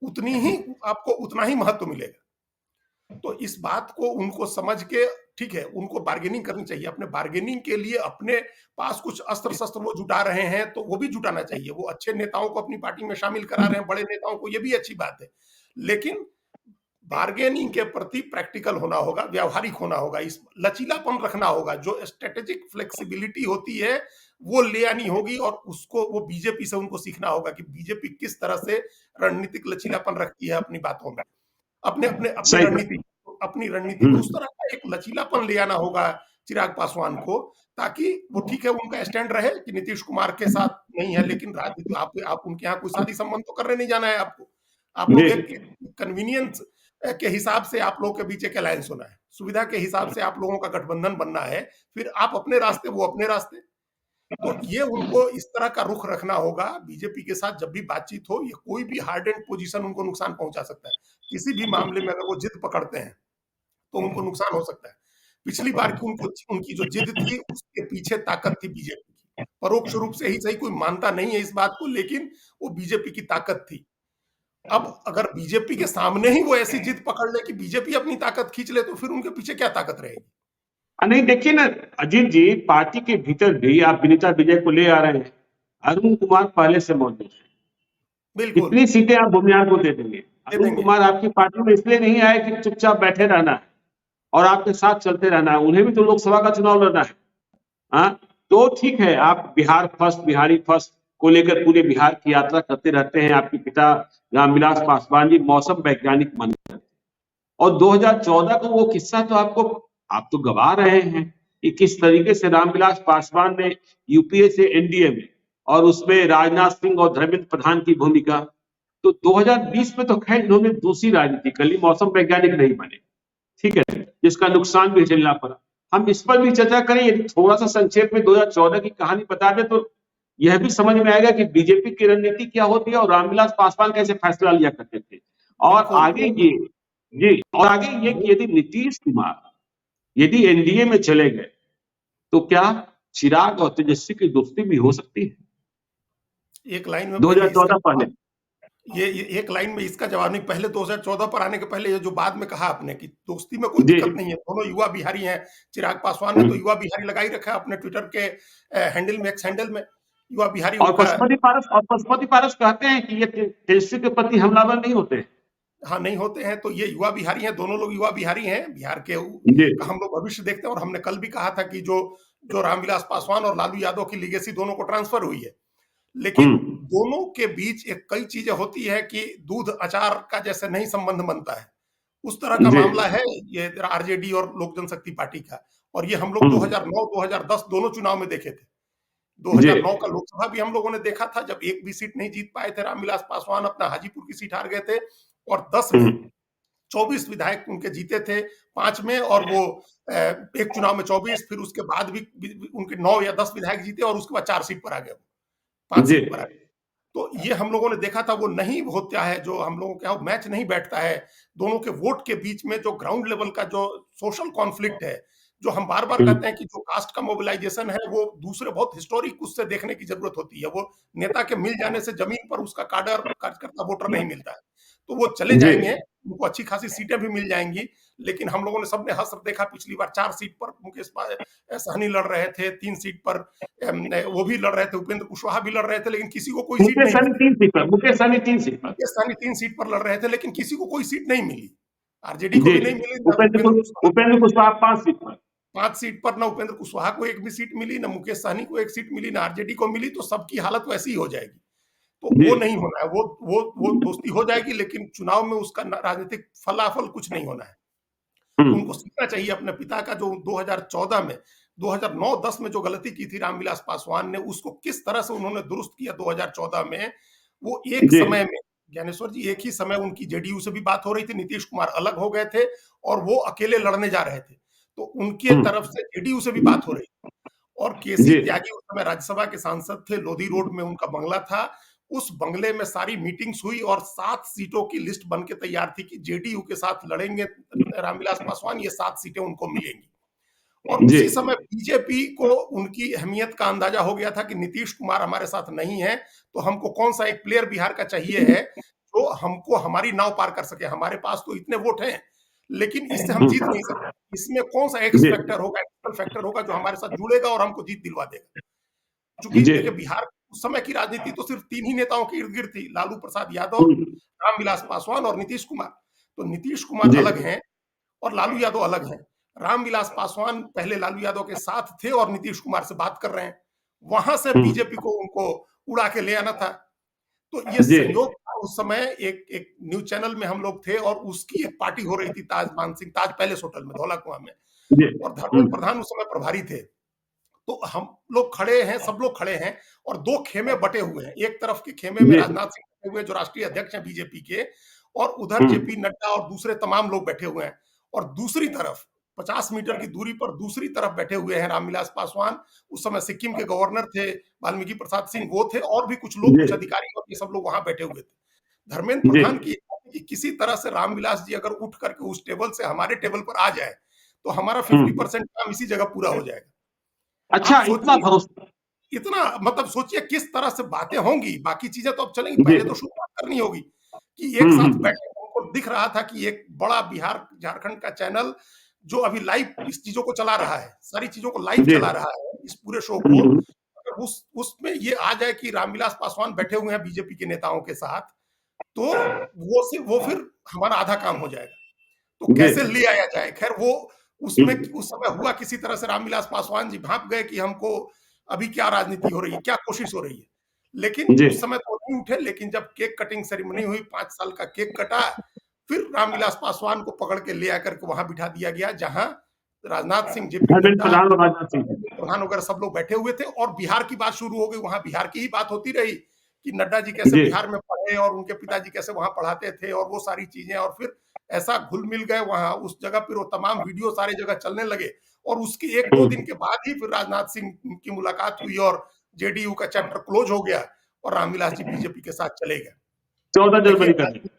[SPEAKER 2] उतनी ही आपको उतना ही महत्व मिलेगा। तो इस बात को उनको समझ के, ठीक है, उनको बार्गेनिंग करनी चाहिए। अपने बार्गेनिंग के लिए अपने पास कुछ अस्त्र शस्त्र वो जुटा रहे हैं तो वो भी जुटाना चाहिए। वो अच्छे नेताओं को अपनी पार्टी में शामिल करा रहे हैं, बड़े नेताओं को, ये भी अच्छी बात है। लेकिन बार्गेनिंग के प्रति प्रैक्टिकल होना होगा, व्यावहारिक होना होगा, इस लचीलापन रखना होगा। जो स्ट्रेटेजिक फ्लेक्सिबिलिटी होती है वो ले आनी होगी, और उसको वो बीजेपी से उनको सीखना होगा कि बीजेपी किस तरह से रणनीतिक लचीलापन रखती है अपनी बातों में, अपने अपने अपने
[SPEAKER 1] सही
[SPEAKER 2] रणनीति
[SPEAKER 1] बात।
[SPEAKER 2] अपनी रणनीति में उस तरह का एक लचीलापन ले आना होगा चिराग पासवान को, ताकि वो, ठीक है, उनका स्टैंड रहे कि नीतीश कुमार के साथ नहीं है, लेकिन राजनीति आप उनके यहाँ कोई शादी संबंध तो करने नहीं जाना है आपको। आप लोग
[SPEAKER 1] जी।
[SPEAKER 2] एक कन्वीनियंस के हिसाब से आप लोगों के बीच एक अलायंस होना है, सुविधा के हिसाब से आप लोगों का गठबंधन बनना है, फिर आप अपने रास्ते, वो अपने रास्ते। तो ये उनको इस तरह का रुख रखना होगा। बीजेपी के साथ जब भी बातचीत हो, ये कोई भी हार्ड एंड पोजीशन उनको नुकसान पहुंचा सकता है। किसी भी मामले में अगर वो जिद पकड़ते हैं तो उनको नुकसान हो सकता है। पिछली बार की उनको उनकी जो जिद थी उसके पीछे ताकत थी बीजेपी की। परोक्ष रूप से ही सही, कोई मानता नहीं है इस बात को, लेकिन वो बीजेपी की ताकत थी। अब अगर बीजेपी के सामने ही वो ऐसी जिद पकड़ ले कि बीजेपी अपनी ताकत खींच ले, तो फिर उनके पीछे क्या ताकत रहेगी?
[SPEAKER 1] नहीं, देखिए ना अजीत जी, पार्टी के भीतर भी आप विनीता विजय को ले आ रहे हैं, अरुण कुमार पहले से मौजूद है।
[SPEAKER 2] बिल्कुल
[SPEAKER 1] कितनी सीटें आप भूमिहार को दे देंगे?
[SPEAKER 2] दे
[SPEAKER 1] अरुण
[SPEAKER 2] देंगे।
[SPEAKER 1] कुमार आपकी पार्टी में इसलिए नहीं आए कि चुपचाप बैठे रहना है और आपके साथ चलते रहना है, उन्हें भी तो लोकसभा का चुनाव लड़ना है। हाँ, तो ठीक है, आप बिहार फर्स्ट, बिहारी फर्स्ट को लेकर पूरे बिहार की यात्रा करते रहते हैं। आपके पिता रामविलास पासवान जी मौसम वैज्ञानिक माने जाते हैं, और 2014 का वो किस्सा तो आप तो गवा रहे हैं कि किस तरीके से रामविलास पासवान ने यूपीए से एनडीए में, और उसमें राजनाथ सिंह और धर्मेंद्र प्रधान की भूमिका। तो 2020 में तो खैर इन्होंने दूसरी राजनीति कर ली, मौसम वैज्ञानिक नहीं बने, ठीक है, जिसका नुकसान भी झेलना पड़ा। हम इस पर भी चर्चा करें, यदि थोड़ा सा संक्षेप में 2014 की कहानी बता दें तो यह भी समझ में आएगा कि बीजेपी की रणनीति क्या होती है और रामविलास पासवान कैसे फैसला लिया करते थे। और
[SPEAKER 2] बिल्कुल।
[SPEAKER 1] आगे ये, जी, और आगे ये कि यदि नीतीश कुमार यदि एनडीए में चले गए तो क्या चिराग और तेजस्वी की दोस्ती भी हो सकती है?
[SPEAKER 2] एक लाइन में पहले इसका
[SPEAKER 1] 2014 पहले।
[SPEAKER 2] ये एक लाइन में इसका जवाब नहीं। पहले 2014 पर आने के पहले ये जो बाद में कहा आपने कि दोस्ती में कोई
[SPEAKER 1] जी।
[SPEAKER 2] दिक्कत नहीं है, दोनों युवा बिहारी हैं। चिराग पासवान ने तो युवा बिहारी लगा ही रखा है अपने ट्विटर के हैंडल में, एक्स हैंडल में, युवा बिहारी
[SPEAKER 1] और
[SPEAKER 2] उनका।
[SPEAKER 1] पशुपति पारस कहते हैं कि ये तेजस्वी के प्रति हमलावर नहीं होते।
[SPEAKER 2] हाँ, नहीं होते हैं। तो ये युवा बिहारी हैं, दोनों लोग युवा बिहारी हैं। बिहार के
[SPEAKER 1] जी।
[SPEAKER 2] का हम लोग भविष्य देखते हैं। और हमने कल भी कहा था कि जो जो रामविलास पासवान और लालू यादव की लीगेसी दोनों को ट्रांसफर हुई है, लेकिन
[SPEAKER 1] हम्म।
[SPEAKER 2] दोनों के बीच एक कई चीजें होती है कि दूध अचार का जैसे नहीं संबंध बनता है, उस तरह का
[SPEAKER 1] जी।
[SPEAKER 2] मामला है ये आरजेडी और लोक जनशक्ति पार्टी का। और ये हम लोग
[SPEAKER 1] हम्म।
[SPEAKER 2] 2009 2010 दोनों चुनाव में देखे थे।
[SPEAKER 1] जी।
[SPEAKER 2] 2009 का लोकसभा भी हम लोगों ने देखा था, जब एक भी सीट नहीं जीत पाए थे रामविलास पासवान, अपना हाजीपुर की सीट हार गए थे। और 10 में
[SPEAKER 1] हम्म।
[SPEAKER 2] 24 विधायक उनके जीते थे, 5 में, और वो एक चुनाव में 24, फिर उसके बाद भी उनके 9 या 10 विधायक जीते, और उसके बाद 4 सीट पर आ गए, 5
[SPEAKER 1] जी।
[SPEAKER 2] सीट पर आ गए। तो ये हम लोगों ने देखा था, वो नहीं होता है, जो हम लोगों के मैच नहीं बैठता है दोनों के वोट के बीच में। जो ग्राउंड लेवल का जो सोशल कॉन्फ्लिक्ट है, जो हम बार बार कहते हैं कि जो कास्ट का मोबिलाइजेशन है, वो दूसरे बहुत हिस्टोरिक उससे देखने की जरूरत होती है। वो नेता के मिल जाने से जमीन पर उसका काडर कार्यकर्ता वोटर नहीं मिलता है। तो वो चले
[SPEAKER 1] जी।
[SPEAKER 2] जाएंगे, उनको अच्छी खासी सीटें भी मिल जाएंगी। लेकिन हम लोगों ने सबने हसर देखा, पिछली बार 4 सीट पर मुकेश सहनी लड़ रहे थे, 3 सीट पर वो भी लड़ रहे थे, उपेंद्र कुशवाहा भी लड़ रहे थे, लेकिन किसी को कोई सीट
[SPEAKER 1] मुकेश
[SPEAKER 2] नहीं
[SPEAKER 1] सहनी
[SPEAKER 2] मिली।
[SPEAKER 1] 3 सीट पर, मुकेश सहनी 3 सीट पर।
[SPEAKER 2] मुकेश सहनी 3 सीट पर लड़ रहे थे, लेकिन किसी को कोई सीट नहीं मिली। आरजेडी को
[SPEAKER 1] जी।
[SPEAKER 2] भी नहीं मिली, ना
[SPEAKER 1] उपेंद्र कुशवाहा 5 सीट पर।
[SPEAKER 2] 5 सीट पर, ना उपेंद्र कुशवाहा को एक भी सीट मिली, ना मुकेश सहनी को एक सीट मिली, ना आरजेडी को मिली। तो सबकी हालत वैसी ही हो जाएगी। तो
[SPEAKER 1] जी।
[SPEAKER 2] वो नहीं होना है। वो दोस्ती हो जाएगी, लेकिन चुनाव में उसका राजनीतिक फलाफल कुछ नहीं होना है। उनको सीखना चाहिए अपने पिता का, जो 2014 में, 2009-10 में जो गलती की थी रामविलास पासवान ने, उसको किस तरह से उन्होंने दुरुस्त किया 2014 में। वो एक
[SPEAKER 1] जी।
[SPEAKER 2] समय में ज्ञानेश्वर जी, एक ही समय उनकी जेडीयू से भी बात हो रही थी, नीतीश कुमार अलग हो गए थे और वो अकेले लड़ने जा रहे थे, तो उनके तरफ से जेडीयू से भी बात हो रही थी। और केसी
[SPEAKER 1] जी
[SPEAKER 2] त्यागी उस समय राज्यसभा के सांसद थे, लोधी रोड में उनका बंगला था। उस बंगले में सारी मीटिंग्स हुई और 7 सीटों की लिस्ट बन के तैयार थी कि जेडीयू के साथ लड़ेंगे रामविलास पासवान, ये 7 सीटें उनको मिलेंगी। और
[SPEAKER 1] जी
[SPEAKER 2] उसी समय बीजेपी को उनकी अहमियत का अंदाजा हो गया था कि नीतीश कुमार हमारे साथ नहीं है, तो हमको कौन सा एक प्लेयर बिहार का चाहिए है जो हमको हमारी नाव पार कर सके। हमारे पास तो इतने वोट हैं, लेकिन इससे हम जीत नहीं सकते। इसमें कौन सा एक्स
[SPEAKER 1] जी
[SPEAKER 2] फैक्टर होगा, एक्सटर्नल फैक्टर होगा जो हमारे साथ जुड़ेगा और हमको जीत दिलवा देगा। चूंकि
[SPEAKER 1] जी
[SPEAKER 2] देखिए, बिहार उस समय की राजनीति तो सिर्फ 3 ही नेताओं के इर्द गिर्द थी, लालू प्रसाद यादव,
[SPEAKER 1] हम्म,
[SPEAKER 2] रामविलास पासवान और नीतीश कुमार। तो नीतीश कुमार
[SPEAKER 1] जी
[SPEAKER 2] अलग हैं और लालू यादव अलग हैं। रामविलास पासवान पहले लालू यादव के साथ थे और नीतीश कुमार से बात कर रहे हैं। वहां से
[SPEAKER 1] हम्म,
[SPEAKER 2] बीजेपी को उनको उड़ा के ले आना था। तो ये
[SPEAKER 1] जी
[SPEAKER 2] संयोग था। उस समय एक एक न्यूज चैनल में हम लोग थे और उसकी एक पार्टी हो रही थी ताज मानसिंह, ताज पैलेस होटल में, धौला कुआं में।
[SPEAKER 1] जी
[SPEAKER 2] और धर्मेंद्र प्रधान उस समय प्रभारी थे। तो हम लोग खड़े हैं, सब लोग खड़े हैं और 2 खेमे बटे हुए हैं। एक तरफ के खेमे में
[SPEAKER 1] जी
[SPEAKER 2] राजनाथ सिंह बैठे हुए हैं, जो राष्ट्रीय अध्यक्ष हैं बीजेपी के, और उधर
[SPEAKER 1] हम्म,
[SPEAKER 2] जेपी नड्डा और दूसरे तमाम लोग बैठे हुए हैं। और दूसरी तरफ 50 मीटर की दूरी पर दूसरी तरफ बैठे हुए हैं रामविलास पासवान। उस समय सिक्किम के गवर्नर थे वाल्मीकि प्रसाद सिंह, वो थे, और भी कुछ लोग,
[SPEAKER 1] जी
[SPEAKER 2] कुछ अधिकारी, और ये सब लोग वहां बैठे हुए थे। धर्मेंद्र
[SPEAKER 1] जी
[SPEAKER 2] प्रधान की इच्छा थी कि किसी तरह से रामविलास जी अगर उठ करके उस टेबल से हमारे टेबल पर आ जाए, तो हमारा
[SPEAKER 1] हम्म,
[SPEAKER 2] 50% काम इसी जगह पूरा हो जाएगा। आप
[SPEAKER 1] अच्छा इतना
[SPEAKER 2] सोचिए,
[SPEAKER 1] भरोसा।
[SPEAKER 2] इतना मतलब सोचिए किस तरह से बातें होंगी। बाकी चीजें तो अब चलेंगी,
[SPEAKER 1] जी
[SPEAKER 2] पहले तो शुरुआत करनी होगी कि एक साथ
[SPEAKER 1] हम्म,
[SPEAKER 2] बैठे। उनको दिख रहा था कि एक बड़ा बिहार झारखंड का चैनल जो अभी लाइव इस चीजों को चला रहा है, सारी चीजों को लाइव
[SPEAKER 1] जी
[SPEAKER 2] चला रहा है, इस पूरे शो को,
[SPEAKER 1] हम्म,
[SPEAKER 2] अगर उस उसमें ये आ जाए कि रामविलास पासवान बैठे हुए हैं बीजेपी के नेताओं के साथ, तो वो फिर हमारा आधा काम हो जाएगा। तो
[SPEAKER 1] जी
[SPEAKER 2] कैसे ले आया जाए? खैर, वो उसमें
[SPEAKER 1] हम्म,
[SPEAKER 2] उस समय हुआ किसी तरह से। रामविलास पासवान जी भाप गए कि हमको अभी क्या राजनीति हो रही है, क्या कोशिश हो रही है। लेकिन
[SPEAKER 1] जी
[SPEAKER 2] उस समय तो नहीं उठे, लेकिन जब केक कटिंग सेरेमनी हुई, 5 साल का केक कटा, फिर रामविलास पासवान को पकड़ के ले आकर के वहां बिठा दिया गया, जहां राजनाथ सिंह, जेपी
[SPEAKER 1] धर्मेंद्र
[SPEAKER 2] नड्डा,
[SPEAKER 1] प्रधान और राजनाथ सिंह।
[SPEAKER 2] प्रधान वगैरह सब लोग बैठे हुए थे। और बिहार की बात शुरू हो गई। वहां बिहार की ही बात होती रही कि नड्डा जी कैसे
[SPEAKER 1] जी
[SPEAKER 2] बिहार में पढ़े और उनके पिताजी कैसे वहां पढ़ाते थे और वो सारी चीजें। और फिर ऐसा घुल मिल गए वहां उस जगह, फिर वो तमाम वीडियो सारी जगह चलने लगे। और उसके 1-2 दिन के बाद ही फिर राजनाथ सिंह की मुलाकात हुई और जेडीयू का चैप्टर क्लोज हो गया और रामविलास जी बीजेपी के साथ चले गए।
[SPEAKER 1] 14 जनवरी
[SPEAKER 2] देखिए,
[SPEAKER 1] का दिन।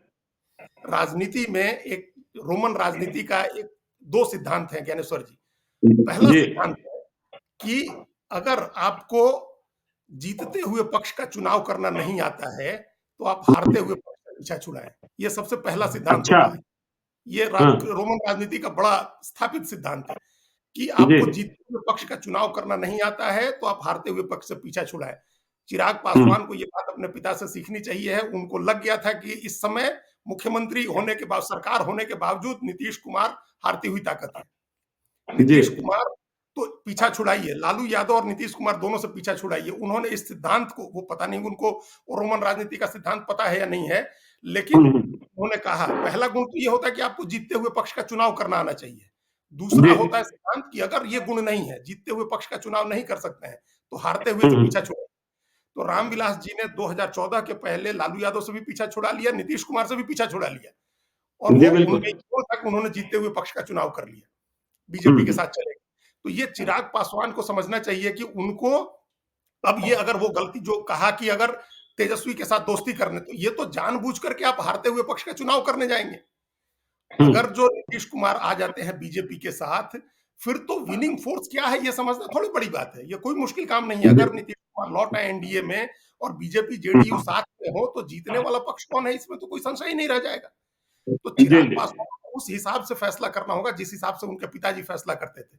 [SPEAKER 2] राजनीति में एक रोमन राजनीति का एक 2 सिद्धांत है ज्ञानेश्वर जी। पहला
[SPEAKER 1] जी
[SPEAKER 2] सिद्धांत है कि अगर आपको जीतते हुए पक्ष का चुनाव करना नहीं आता है, तो आप हारते हुए पक्ष का पीछा छुड़ाएँ। ये सबसे पहला सिद्धांत
[SPEAKER 1] अच्छा
[SPEAKER 2] होता है। ये
[SPEAKER 1] हाँ
[SPEAKER 2] रोमन राजनीति का बड़ा स्थापित सिद्धांत है कि
[SPEAKER 1] जी
[SPEAKER 2] आपको जीतते हुए पक्ष का चुनाव करना नहीं आता है, तो आप हारते हुए पक्ष से पीछा छुड़ाएँ। चिराग
[SPEAKER 1] हम्म,
[SPEAKER 2] पासवान को ये बात अपने पिता से सीखनी चाहिए है। उनको लग गया था कि इस समय मुख्यमंत्री होने के बाद, सरकार होने के बावजूद नीतीश कुमार हारती हुई ताकत है।
[SPEAKER 1] जी
[SPEAKER 2] नीतीश कुमार तो पीछा छुड़ाइए, लालू यादव और नीतीश कुमार दोनों से पीछा छुड़ाइए। उन्होंने इस सिद्धांत को, वो पता नहीं उनको वो रोमन राजनीति का सिद्धांत पता है या नहीं है, लेकिन
[SPEAKER 1] हम्म,
[SPEAKER 2] उन्होंने कहा पहला गुण तो ये होता है कि आपको जीतते हुए पक्ष का चुनाव करना आना चाहिए। दूसरा
[SPEAKER 1] जी
[SPEAKER 2] होता है सिद्धांत कि अगर ये गुण नहीं है, जीतते हुए पक्ष का चुनाव नहीं कर सकते हैं, तो हारते हुए से
[SPEAKER 1] हम्म,
[SPEAKER 2] पीछा छुड़ाइए। तो रामविलास जी ने 2014 के पहले लालू यादव से भी पीछा छुड़ा लिया, नीतीश कुमार से भी पीछा छुड़ा लिया। और
[SPEAKER 1] जी
[SPEAKER 2] वो
[SPEAKER 1] बिल्कुल
[SPEAKER 2] उनमें एक गुण था कि उन्होंने जीतते हुए पक्ष का चुनाव कर लिया, बीजेपी के
[SPEAKER 1] हम्म,
[SPEAKER 2] साथ चले गए। तो ये चिराग पासवान को समझना चाहिए कि उनको अब ये, अगर वो गलती जो कहा कि अगर तेजस्वी के साथ दोस्ती करने, तो ये तो जानबूझ करके आप हारते हुए पक्ष का चुनाव करने जाएंगे।
[SPEAKER 1] हम्म,
[SPEAKER 2] अगर जो नीतीश कुमार आ जाते हैं बीजेपी के साथ, फिर तो विनिंग फोर्स क्या है ये समझना थोड़ी बड़ी बात है। ये कोई मुश्किल काम नहीं है।
[SPEAKER 1] जी
[SPEAKER 2] अगर नीतीश कुमार लौट आए एनडीए में और बीजेपी जेडीयू
[SPEAKER 1] हम्म,
[SPEAKER 2] साथ में हो, तो जीतने वाला पक्ष कौन है, इसमें तो कोई संशय ही नहीं रह जाएगा। तो
[SPEAKER 1] जी
[SPEAKER 2] चिराग
[SPEAKER 1] जी
[SPEAKER 2] पासवान को उस हिसाब से फैसला करना होगा जिस हिसाब से उनके पिताजी फैसला करते थे।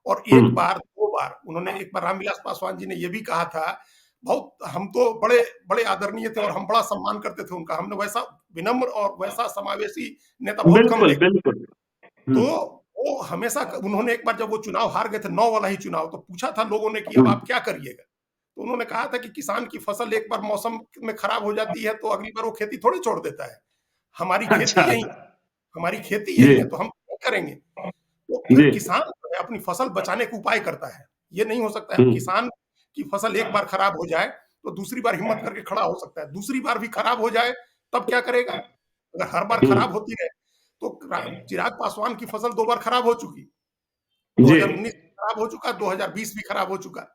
[SPEAKER 2] और एक
[SPEAKER 1] हम्म,
[SPEAKER 2] बार, 2 बार उन्होंने, एक बार रामविलास पासवान जी ने ये भी कहा था, बहुत, हम तो बड़े बड़े आदरणीय थे और हम बड़ा सम्मान करते थे उनका, हमने वैसा विनम्र और वैसा समावेशी नेता बहुत कम
[SPEAKER 1] बिल्कुल
[SPEAKER 2] देखा।
[SPEAKER 1] बिल्कुल
[SPEAKER 2] तो
[SPEAKER 1] हम्म,
[SPEAKER 2] वो हमेशा, उन्होंने एक बार जब वो चुनाव हार गए थे, 9 वाला ही चुनाव, तो पूछा था लोगों ने कि अब
[SPEAKER 1] हम्म,
[SPEAKER 2] आप क्या करिएगा? तो उन्होंने कहा था कि किसान की फसल एक बार मौसम में खराब हो जाती है तो अगली बार वो खेती थोड़ी छोड़ देता है। हमारी खेती
[SPEAKER 1] अच्छा
[SPEAKER 2] यही हमारी खेती
[SPEAKER 1] जी
[SPEAKER 2] यही है, तो हम क्या करेंगे? तो फिर
[SPEAKER 1] जी
[SPEAKER 2] किसान जो है अपनी फसल बचाने के उपाय करता है। ये नहीं हो सकता है
[SPEAKER 1] हम्म,
[SPEAKER 2] किसान की फसल एक बार खराब हो जाए तो दूसरी बार हिम्मत करके खड़ा हो सकता है। दूसरी बार भी खराब हो जाए तब क्या करेगा? अगर हर बार खराब होती रहे तो चिराग पासवान की फसल 2 बार खराब हो चुकी।
[SPEAKER 1] जी
[SPEAKER 2] 2019 खराब हो चुका, 2020 भी खराब हो चुका।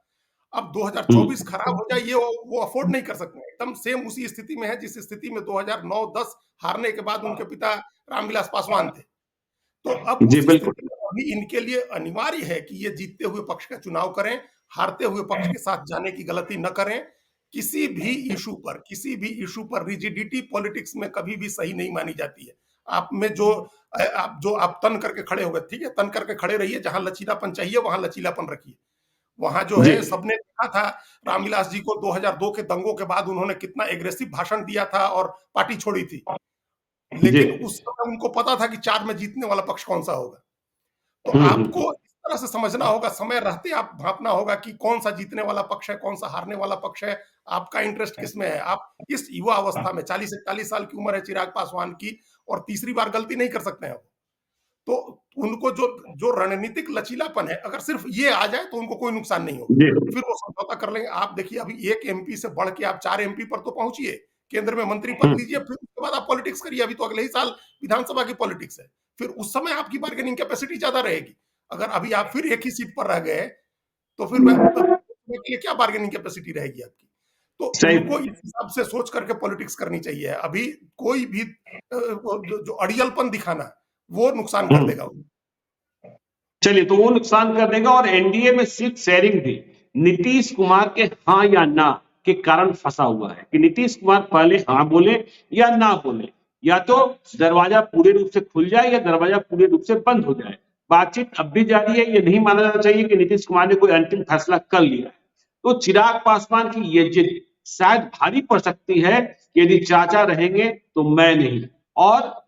[SPEAKER 2] अब 2024 खराब हो जाए ये वो अफोर्ड नहीं कर सकते। एकदम सेम उसी स्थिति में है जिस स्थिति में 2009-10 हारने के बाद उनके पिता रामविलास पासवान थे। तो अब
[SPEAKER 1] जी
[SPEAKER 2] उस
[SPEAKER 1] बिल्कुल।
[SPEAKER 2] स्थिति में अभी इनके लिए अनिवार्य है कि ये जीतते हुए पक्ष का चुनाव करें, हारते हुए पक्ष के साथ जाने की गलती न करें। किसी भी इशू पर रिजिडिटी पॉलिटिक्स में कभी भी सही नहीं मानी जाती है। आप में आप तन करके खड़े हो गए, ठीक है, तन करके खड़े रहिए, जहां लचीलापन चाहिए वहां लचीलापन रखिए। वहां जो
[SPEAKER 1] जी
[SPEAKER 2] है सबने देखा था रामविलास जी को 2002 के दंगों के बाद उन्होंने कितना एग्रेसिव भाषण दिया था और पार्टी छोड़ी थी।
[SPEAKER 1] जी।
[SPEAKER 2] लेकिन उस समय उनको पता था कि 4 में जीतने वाला पक्ष कौन सा होगा। तो
[SPEAKER 1] हम्म।
[SPEAKER 2] आपको इस तरह से समझना होगा, समय रहते आप भांपना होगा कि कौन सा जीतने वाला पक्ष है, कौन सा हारने वाला पक्ष है, आपका इंटरेस्ट किसमें है। आप इस युवा अवस्था में 40-41 साल की उम्र है चिराग पासवान की और तीसरी बार गलती नहीं कर सकते हैं वो। तो उनको जो जो रणनीतिक लचीलापन है, अगर सिर्फ ये आ जाए तो उनको कोई नुकसान नहीं होगा।
[SPEAKER 1] जी
[SPEAKER 2] फिर वो समझौता कर लेंगे। आप देखिए अभी 1 एमपी से बढ़ के आप 4 एमपी पर तो पहुंचिए, केंद्र में मंत्री पद लीजिए, फिर उसके बाद आप पॉलिटिक्स करिए। अभी तो अगले ही साल विधानसभा की पॉलिटिक्स है। फिर उस समय आपकी बार्गेनिंग कैपेसिटी ज्यादा रहेगी। अगर अभी आप फिर एक ही सीट पर रह गए तो फिर के लिए क्या बार्गेनिंग कैपेसिटी रहेगी आपकी। तो
[SPEAKER 1] सही।
[SPEAKER 2] उनको इस हिसाब से सोच करके पॉलिटिक्स करनी चाहिए। अभी कोई भी जो अड़ियलपन दिखाना वो नुकसान कर देगा।
[SPEAKER 1] चलिए, तो वो नुकसान कर देगा। और एनडीए में सीट शेयरिंग भी नीतीश कुमार के हाँ या ना के कारण फंसा हुआ है कि नीतीश कुमार पहले हाँ बोले या ना बोले, या तो दरवाजा पूरे रूप से खुल जाए या दरवाजा पूरे रूप से बंद हो जाए। बातचीत अब भी जारी है। ये नहीं माना जाना चाहिए कि नीतीश कुमार ने कोई अंतिम फैसला कर लिया है। तो चिराग पासवान की ये जिद शायद भारी पड़ सकती है कि यदि चाचा रहेंगे तो मैं नहीं। और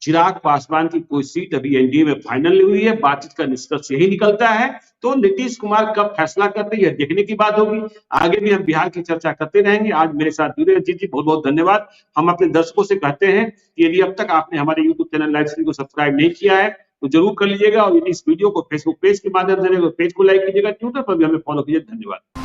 [SPEAKER 1] चिराग पासवान की कोई सीट अभी एनडीए में फाइनल नहीं हुई है। बातचीत का निष्कर्ष यही निकलता है। तो नीतीश कुमार कब फैसला करते हैं देखने की बात होगी। आगे भी हम बिहार की चर्चा करते रहेंगे। आज मेरे साथ जुड़े अजीत जी, बहुत बहुत धन्यवाद। हम अपने दर्शकों से कहते हैं कि यदि अब तक आपने हमारे यूट्यूब चैनल लाइव स्ट्रीम को सब्सक्राइब नहीं किया है तो जरूर कर लीजिएगा। और यदि इस वीडियो को फेसबुक पेज के माध्यम से पेज को लाइक कीजिएगा, ट्विटर पर भी हमें फॉलो कीजिए। धन्यवाद।